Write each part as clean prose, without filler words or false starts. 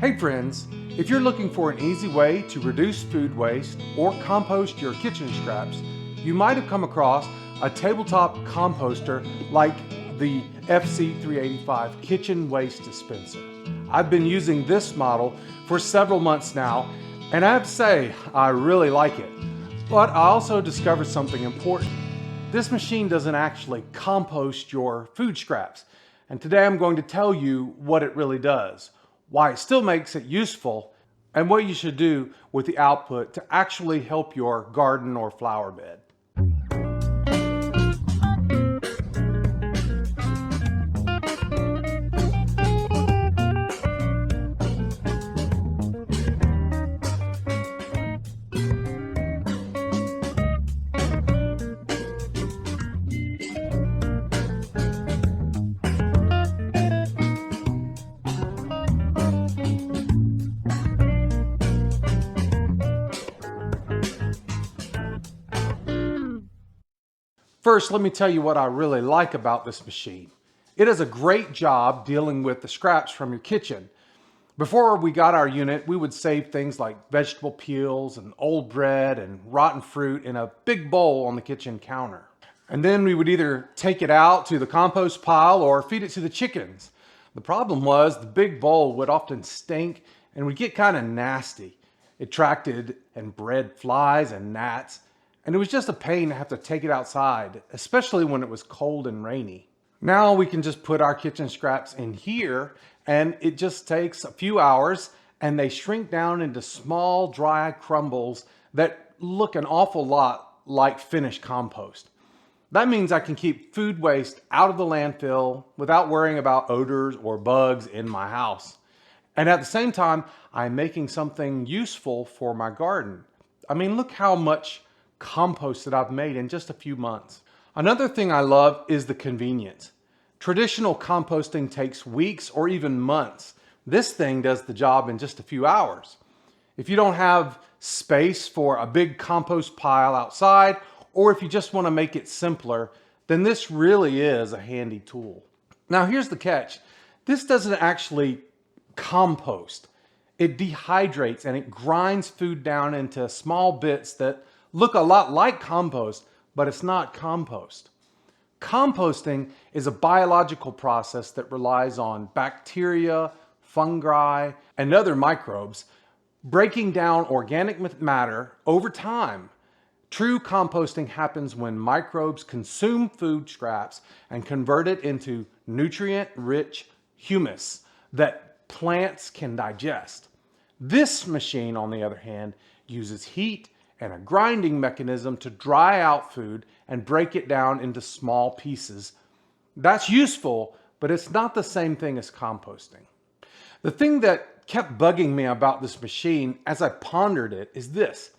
Hey friends, if you're looking for an easy way to reduce food waste or compost your kitchen scraps, you might have come across a tabletop composter like the FC-385 Kitchen Waste Dispenser. I've been using this model for several months now, and I have to say, I really like it. But I also discovered something important. This machine doesn't actually compost your food scraps, and today I'm going to tell you what it really does, why it still makes it useful, and what you should do with the output to actually help your garden or flower bed. First, let me tell you what I really like about this machine. It does a great job dealing with the scraps from your kitchen. Before we got our unit, we would save things like vegetable peels and old bread and rotten fruit in a big bowl on the kitchen counter. And then we would either take it out to the compost pile or feed it to the chickens. The problem was the big bowl would often stink and would get kind of nasty. It attracted and bred flies and gnats. And it was just a pain to have to take it outside, especially when it was cold and rainy. Now we can just put our kitchen scraps in here, and it just takes a few hours, and they shrink down into small, dry crumbles that look an awful lot like finished compost. That means I can keep food waste out of the landfill without worrying about odors or bugs in my house. And at the same time, I'm making something useful for my garden. I mean, look how much compost that I've made in just a few months. Another thing I love is the convenience. Traditional composting takes weeks or even months. This thing does the job in just a few hours. If you don't have space for a big compost pile outside, or if you just want to make it simpler, then this really is a handy tool. Now here's the catch. This doesn't actually compost. It dehydrates and it grinds food down into small bits that look a lot like compost, but it's not compost. Composting is a biological process that relies on bacteria, fungi, and other microbes breaking down organic matter over time. True composting happens when microbes consume food scraps and convert it into nutrient-rich humus that plants can digest. This machine, on the other hand, uses heat and a grinding mechanism to dry out food and break it down into small pieces. That's useful, but it's not the same thing as composting. The thing that kept bugging me about this machine as I pondered it is this.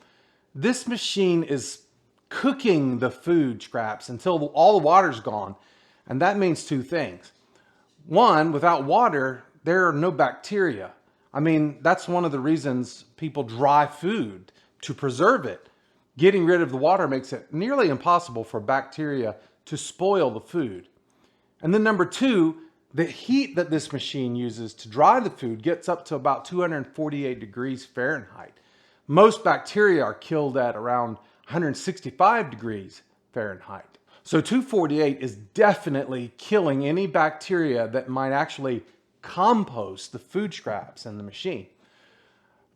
This machine is cooking the food scraps until all the water's gone, and that means two things. One, without water, there are no bacteria. I mean, that's one of the reasons people dry food, to preserve it. Getting rid of the water makes it nearly impossible for bacteria to spoil the food. And then number two, the heat that this machine uses to dry the food gets up to about 248 degrees Fahrenheit. Most bacteria are killed at around 165 degrees Fahrenheit. So 248 is definitely killing any bacteria that might actually compost the food scraps in the machine.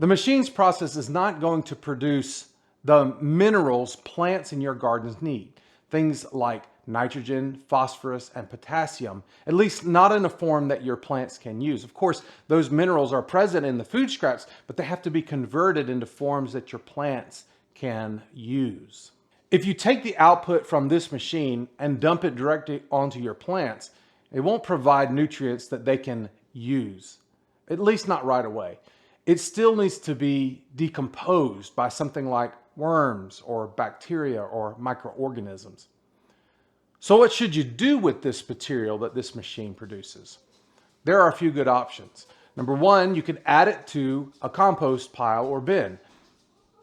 The machine's process is not going to produce the minerals plants in your gardens need. Things like nitrogen, phosphorus, and potassium, at least not in a form that your plants can use. Of course, those minerals are present in the food scraps, but they have to be converted into forms that your plants can use. If you take the output from this machine and dump it directly onto your plants, it won't provide nutrients that they can use, at least not right away. It still needs to be decomposed by something like worms or bacteria or microorganisms. So what should you do with this material that this machine produces? There are a few good options. Number one, you can add it to a compost pile or bin.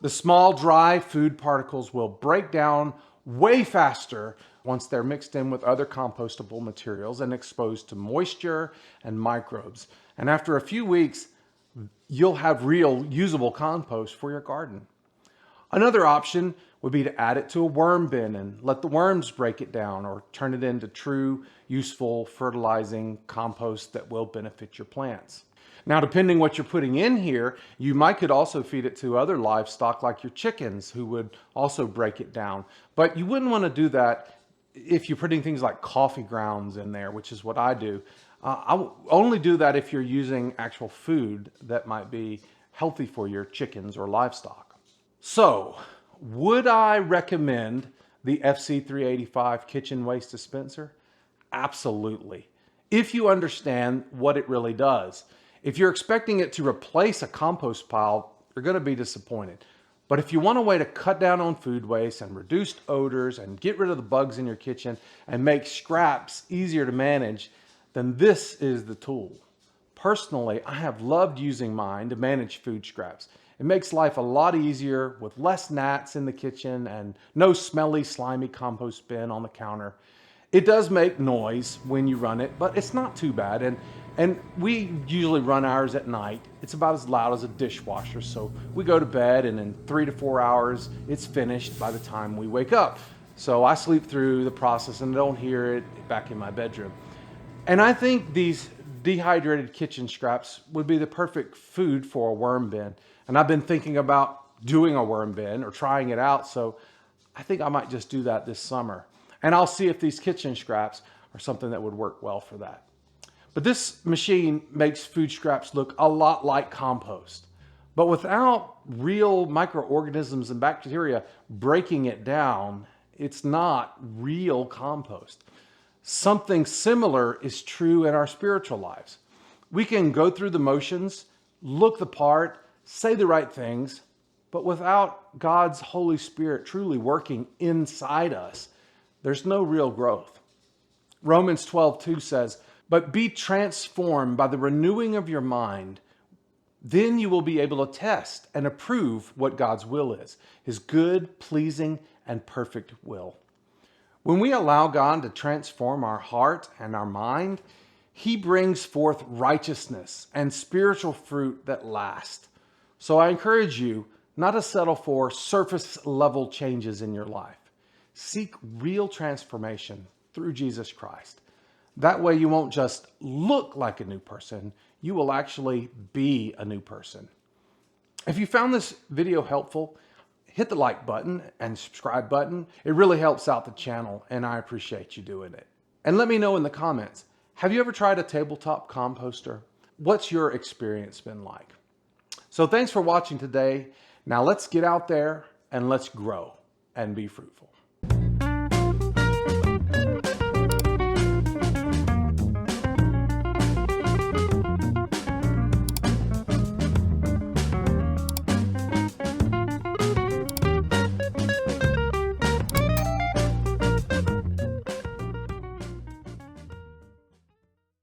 The small dry food particles will break down way faster once they're mixed in with other compostable materials and exposed to moisture and microbes. And after a few weeks, you'll have real usable compost for your garden. Another option would be to add it to a worm bin and let the worms break it down, or turn it into true, useful, fertilizing compost that will benefit your plants. Now, depending what you're putting in here, you could also feed it to other livestock like your chickens, who would also break it down. But you wouldn't want to do that if you're putting things like coffee grounds in there, which is what I do. I will only do that if you're using actual food that might be healthy for your chickens or livestock. So, would I recommend the FC-385 Kitchen Waste Dispenser? Absolutely. If you understand what it really does. If you're expecting it to replace a compost pile, you're going to be disappointed. But if you want a way to cut down on food waste and reduce odors and get rid of the bugs in your kitchen and make scraps easier to manage, then this is the tool. Personally, I have loved using mine to manage food scraps. It makes life a lot easier with less gnats in the kitchen and no smelly, slimy compost bin on the counter. It does make noise when you run it, but it's not too bad. And we usually run ours at night. It's about as loud as a dishwasher. So we go to bed, and in 3 to 4 hours, it's finished by the time we wake up. So I sleep through the process and don't hear it back in my bedroom. And I think these dehydrated kitchen scraps would be the perfect food for a worm bin. And I've been thinking about doing a worm bin or trying it out. So I think I might just do that this summer. And I'll see if these kitchen scraps are something that would work well for that. But this machine makes food scraps look a lot like compost, but without real microorganisms and bacteria breaking it down. It's not real compost. Something similar is true in our spiritual lives. We can go through the motions, look the part, say the right things, but without God's Holy Spirit truly working inside us, there's no real growth. Romans 12:2 says, "But be transformed by the renewing of your mind. Then you will be able to test and approve what God's will is, his good, pleasing, and perfect will." When we allow God to transform our heart and our mind, he brings forth righteousness and spiritual fruit that last. So I encourage you not to settle for surface level changes in your life. Seek real transformation through Jesus Christ. That way you won't just look like a new person, you will actually be a new person. If you found this video helpful, hit the like button and subscribe button. It really helps out the channel, and I appreciate you doing it. And let me know in the comments, have you ever tried a tabletop composter? What's your experience been like? So thanks for watching today. Now let's get out there and let's grow and be fruitful.